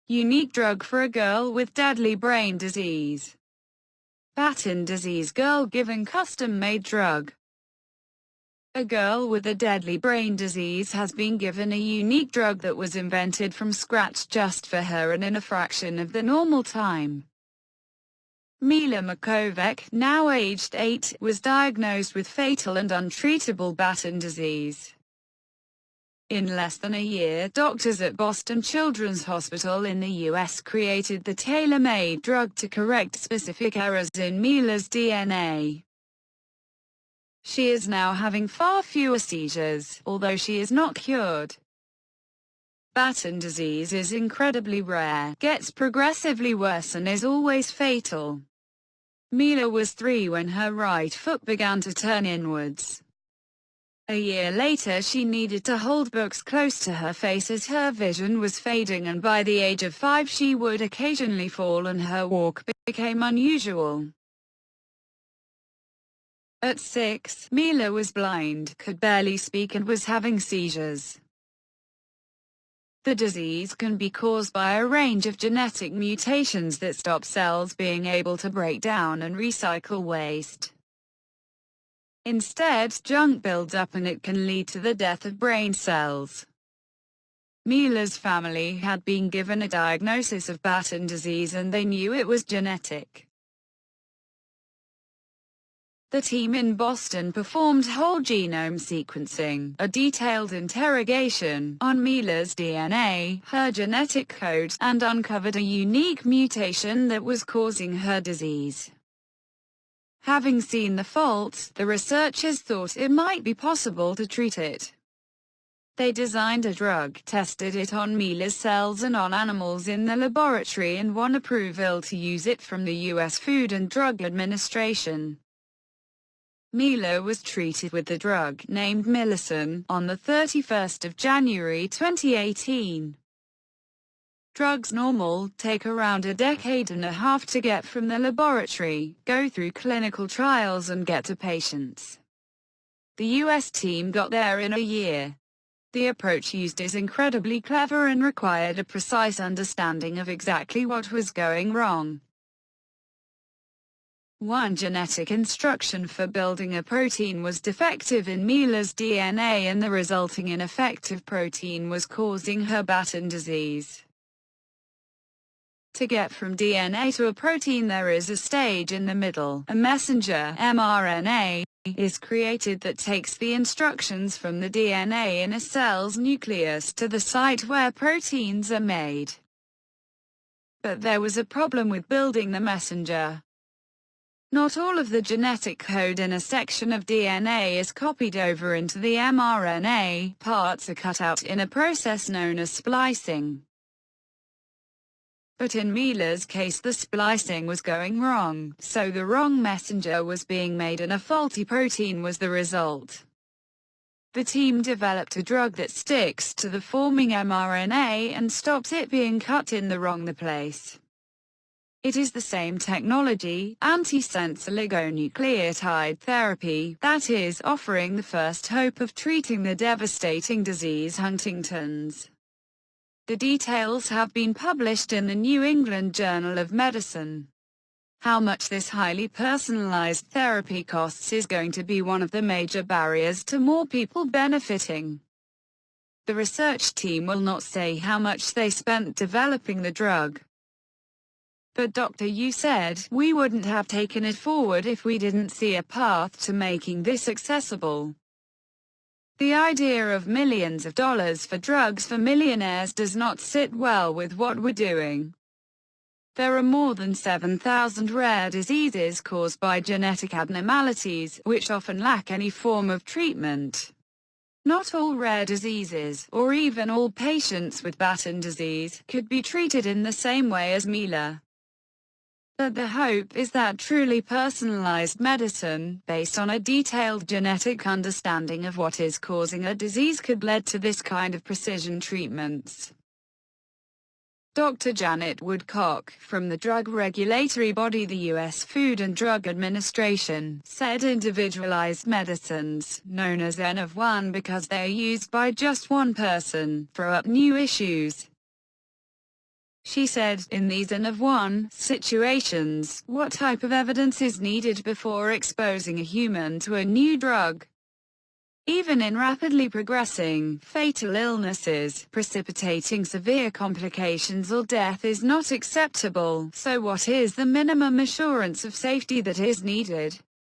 Unique drug for a girl with deadly brain disease. Batten disease girl given custom-made drug. A girl with a deadly brain disease has been given a unique drug that was invented from scratch just for her and in a fraction of the normal time. Mila Makovec, now aged 8, was diagnosed with fatal and untreatable Batten disease. In less than a year, doctors at Boston Children's Hospital in the U.S. created the tailor-made drug to correct specific errors in Mila's DNA. She is now having far fewer seizures, although she is not cured. Batten disease is incredibly rare, gets progressively worse and is always fatal. Mila was 3 when her right foot began to turn inwards. A year later she needed to hold books close to her face as her vision was fading, and by the age of 5 she would occasionally fall and her walk became unusual. At 6, Mila was blind, could barely speak and was having seizures. The disease can be caused by a range of genetic mutations that stop cells being able to break down and recycle waste. Instead, junk builds up and it can lead to the death of brain cells. Mila's family had been given a diagnosis of Batten disease and they knew it was genetic. The team in Boston performed whole genome sequencing, a detailed interrogation, on Mila's DNA, her genetic code, and uncovered a unique mutation that was causing her disease. Having seen the fault, the researchers thought it might be possible to treat it. They designed a drug, tested it on Mila's cells and on animals in the laboratory, and won approval to use it from the U.S. Food and Drug Administration. Mila was treated with the drug, named Milacin, on the 31st of January 2018. Drugs normal take around a decade and a half to get from the laboratory, go through clinical trials and get to patients. The US team got there in a year. The approach used is incredibly clever and required a precise understanding of exactly what was going wrong. One genetic instruction for building a protein was defective in Mila's DNA, and the resulting ineffective protein was causing her Batten disease. To get from DNA to a protein, there is a stage in the middle. A messenger, mRNA, is created that takes the instructions from the DNA in a cell's nucleus to the site where proteins are made. But there was a problem with building the messenger. Not all of the genetic code in a section of DNA is copied over into the mRNA. Parts are cut out in a process known as splicing. But in Mila's case the splicing was going wrong, so the wrong messenger was being made and a faulty protein was the result. The team developed a drug that sticks to the forming mRNA and stops it being cut in the wrong place. It is the same technology, antisense oligonucleotide therapy, that is offering the first hope of treating the devastating disease Huntington's. The details have been published in the New England Journal of Medicine. How much this highly personalized therapy costs is going to be one of the major barriers to more people benefiting. The research team will not say how much they spent developing the drug. But Dr. Yu said, "We wouldn't have taken it forward if we didn't see a path to making this accessible." The idea of millions of dollars for drugs for millionaires does not sit well with what we're doing. There are more than 7,000 rare diseases caused by genetic abnormalities, which often lack any form of treatment. Not all rare diseases, or even all patients with Batten disease, could be treated in the same way as Mila. But the hope is that truly personalized medicine, based on a detailed genetic understanding of what is causing a disease, could lead to this kind of precision treatments. Dr. Janet Woodcock, from the drug regulatory body the U.S. Food and Drug Administration, said individualized medicines, known as N of 1 because they are used by just one person, throw up new issues. She said, in these N-of-1 situations, what type of evidence is needed before exposing a human to a new drug? Even in rapidly progressing, fatal illnesses, precipitating severe complications or death is not acceptable. So what is the minimum assurance of safety that is needed?